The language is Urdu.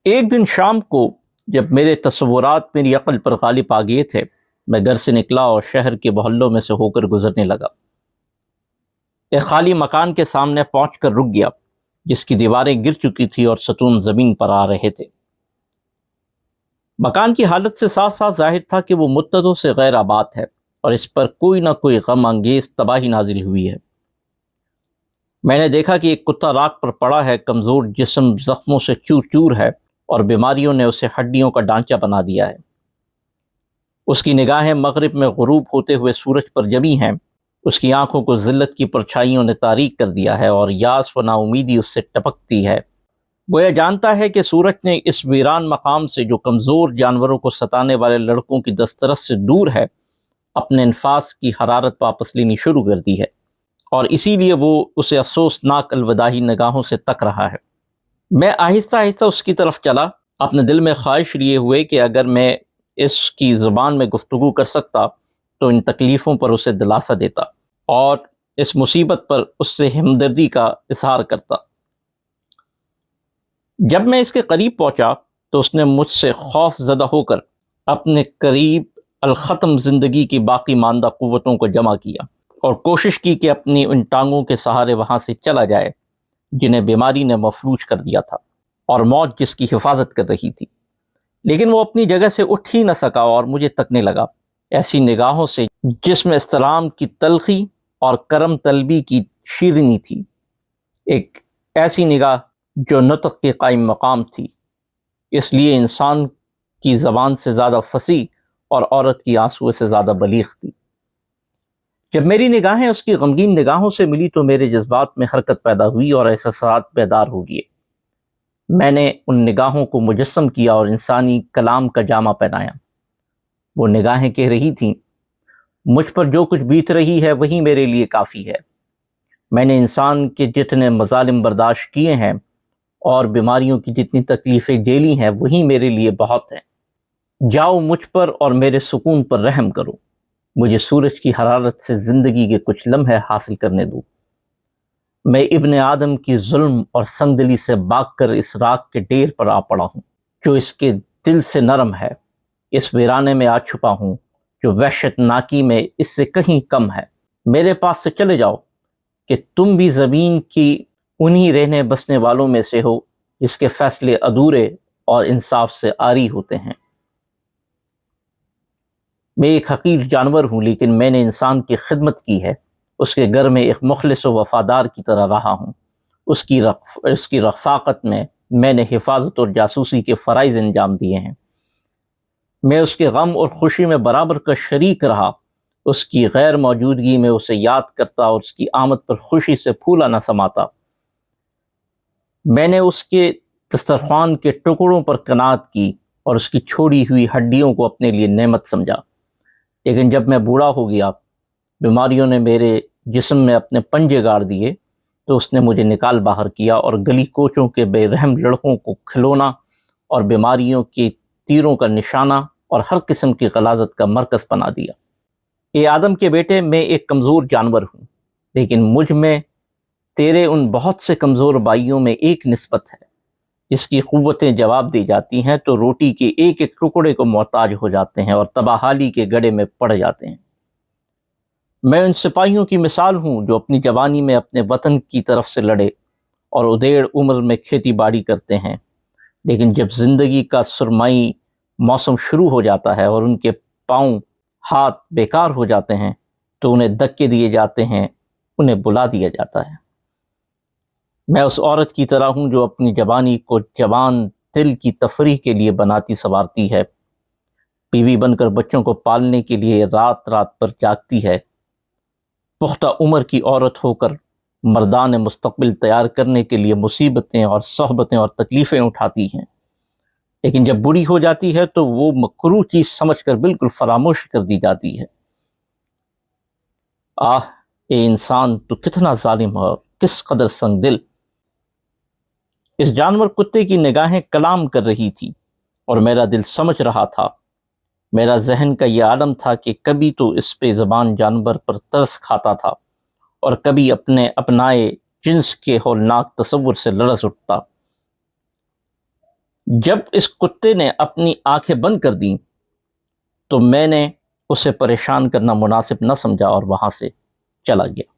ایک دن شام کو جب میرے تصورات میری عقل پر غالب آ گئے تھے، میں گھر سے نکلا اور شہر کے محلوں میں سے ہو کر گزرنے لگا۔ ایک خالی مکان کے سامنے پہنچ کر رک گیا، جس کی دیواریں گر چکی تھی اور ستون زمین پر آ رہے تھے۔ مکان کی حالت سے صاف صاف ظاہر تھا کہ وہ مدتوں سے غیر آباد ہے اور اس پر کوئی نہ کوئی غم انگیز تباہی نازل ہوئی ہے۔ میں نے دیکھا کہ ایک کتا راکھ پر پڑا ہے، کمزور جسم زخموں سے چور چور ہے اور بیماریوں نے اسے ہڈیوں کا ڈھانچہ بنا دیا ہے۔ اس کی نگاہیں مغرب میں غروب ہوتے ہوئے سورج پر جمی ہیں، اس کی آنکھوں کو ذلت کی پرچھائیوں نے تاریک کر دیا ہے اور یاس و نا امیدی اس سے ٹپکتی ہے۔ وہ یہ جانتا ہے کہ سورج نے اس ویران مقام سے جو کمزور جانوروں کو ستانے والے لڑکوں کی دسترس سے دور ہے، اپنے انفاس کی حرارت واپس لینی شروع کر دی ہے، اور اسی لیے وہ اسے افسوسناک الوداعی نگاہوں سے تک رہا ہے۔ میں آہستہ آہستہ اس کی طرف چلا، اپنے دل میں خواہش لیے ہوئے کہ اگر میں اس کی زبان میں گفتگو کر سکتا تو ان تکلیفوں پر اسے دلاسا دیتا اور اس مصیبت پر اس سے ہمدردی کا اظہار کرتا۔ جب میں اس کے قریب پہنچا تو اس نے مجھ سے خوف زدہ ہو کر اپنے قریب الختم زندگی کی باقی ماندہ قوتوں کو جمع کیا اور کوشش کی کہ اپنی ان ٹانگوں کے سہارے وہاں سے چلا جائے جنہیں بیماری نے مفلوج کر دیا تھا اور موت جس کی حفاظت کر رہی تھی، لیکن وہ اپنی جگہ سے اٹھ ہی نہ سکا اور مجھے تکنے لگا ایسی نگاہوں سے جس میں استرام کی تلخی اور کرم طلبی کی شیرینی تھی، ایک ایسی نگاہ جو نطق کے قائم مقام تھی، اس لیے انسان کی زبان سے زیادہ فصیح اور عورت کی آنسوؤں سے زیادہ بلیغ تھی۔ جب میری نگاہیں اس کی غمگین نگاہوں سے ملی تو میرے جذبات میں حرکت پیدا ہوئی اور احساسات بیدار ہو گئے۔ میں نے ان نگاہوں کو مجسم کیا اور انسانی کلام کا جامہ پہنایا۔ وہ نگاہیں کہہ رہی تھیں، مجھ پر جو کچھ بیت رہی ہے وہی میرے لیے کافی ہے۔ میں نے انسان کے جتنے مظالم برداشت کیے ہیں اور بیماریوں کی جتنی تکلیفیں جھیلی ہیں وہی میرے لیے بہت ہیں۔ جاؤ مجھ پر اور میرے سکون پر رحم کرو، مجھے سورج کی حرارت سے زندگی کے کچھ لمحے حاصل کرنے دو۔ میں ابن آدم کی ظلم اور سنگ دلی سے بھاگ کر اس راکھ کے ڈھیر پر آ پڑا ہوں جو اس کے دل سے نرم ہے، اس ویرانے میں آ چھپا ہوں جو وحشت ناکی میں اس سے کہیں کم ہے۔ میرے پاس سے چلے جاؤ کہ تم بھی زمین کی انہی رہنے بسنے والوں میں سے ہو جس کے فیصلے ادھورے اور انصاف سے عاری ہوتے ہیں۔ میں ایک حقیر جانور ہوں، لیکن میں نے انسان کی خدمت کی ہے، اس کے گھر میں ایک مخلص و وفادار کی طرح رہا ہوں۔ اس کی رفاقت میں نے حفاظت اور جاسوسی کے فرائض انجام دیے ہیں۔ میں اس کے غم اور خوشی میں برابر کا شریک رہا، اس کی غیر موجودگی میں اسے یاد کرتا اور اس کی آمد پر خوشی سے پھولا نہ سماتا۔ میں نے اس کے دسترخوان کے ٹکڑوں پر قناعت کی اور اس کی چھوڑی ہوئی ہڈیوں کو اپنے لیے نعمت سمجھا، لیکن جب میں بوڑھا ہو گیا، بیماریوں نے میرے جسم میں اپنے پنجے گاڑ دیے تو اس نے مجھے نکال باہر کیا اور گلی کوچوں کے بے رحم لڑکوں کو کھلونا اور بیماریوں کے تیروں کا نشانہ اور ہر قسم کی غلاظت کا مرکز بنا دیا۔ اے آدم کے بیٹے، میں ایک کمزور جانور ہوں، لیکن مجھ میں تیرے ان بہت سے کمزور بھائیوں میں ایک نسبت ہے جس کی قوتیں جواب دی جاتی ہیں تو روٹی کے ایک ایک ٹکڑے کو محتاج ہو جاتے ہیں اور تباہالی کے گڑھے میں پڑ جاتے ہیں۔ میں ان سپاہیوں کی مثال ہوں جو اپنی جوانی میں اپنے وطن کی طرف سے لڑے اور ادھیڑ عمر میں کھیتی باڑی کرتے ہیں، لیکن جب زندگی کا سرمائی موسم شروع ہو جاتا ہے اور ان کے پاؤں ہاتھ بیکار ہو جاتے ہیں تو انہیں دھکے دیے جاتے ہیں، انہیں بلا دیا جاتا ہے۔ میں اس عورت کی طرح ہوں جو اپنی جوانی کو جوان دل کی تفریح کے لیے بناتی سنوارتی ہے، بیوی بن کر بچوں کو پالنے کے لیے رات رات پر جاگتی ہے، پختہ عمر کی عورت ہو کر مردان مستقبل تیار کرنے کے لیے مصیبتیں اور صحبتیں اور تکلیفیں اٹھاتی ہیں، لیکن جب بوڑھی ہو جاتی ہے تو وہ مکروہ چیز سمجھ کر بالکل فراموش کر دی جاتی ہے۔ آہ اے انسان، تو کتنا ظالم ہے اور کس قدر سنگ دل۔ اس جانور کتے کی نگاہیں کلام کر رہی تھی اور میرا دل سمجھ رہا تھا۔ میرا ذہن کا یہ عالم تھا کہ کبھی تو اس پہ زبان جانور پر ترس کھاتا تھا اور کبھی اپنے اپنائے جنس کے ہولناک تصور سے لرز اٹھتا۔ جب اس کتے نے اپنی آنکھیں بند کر دیں تو میں نے اسے پریشان کرنا مناسب نہ سمجھا اور وہاں سے چلا گیا۔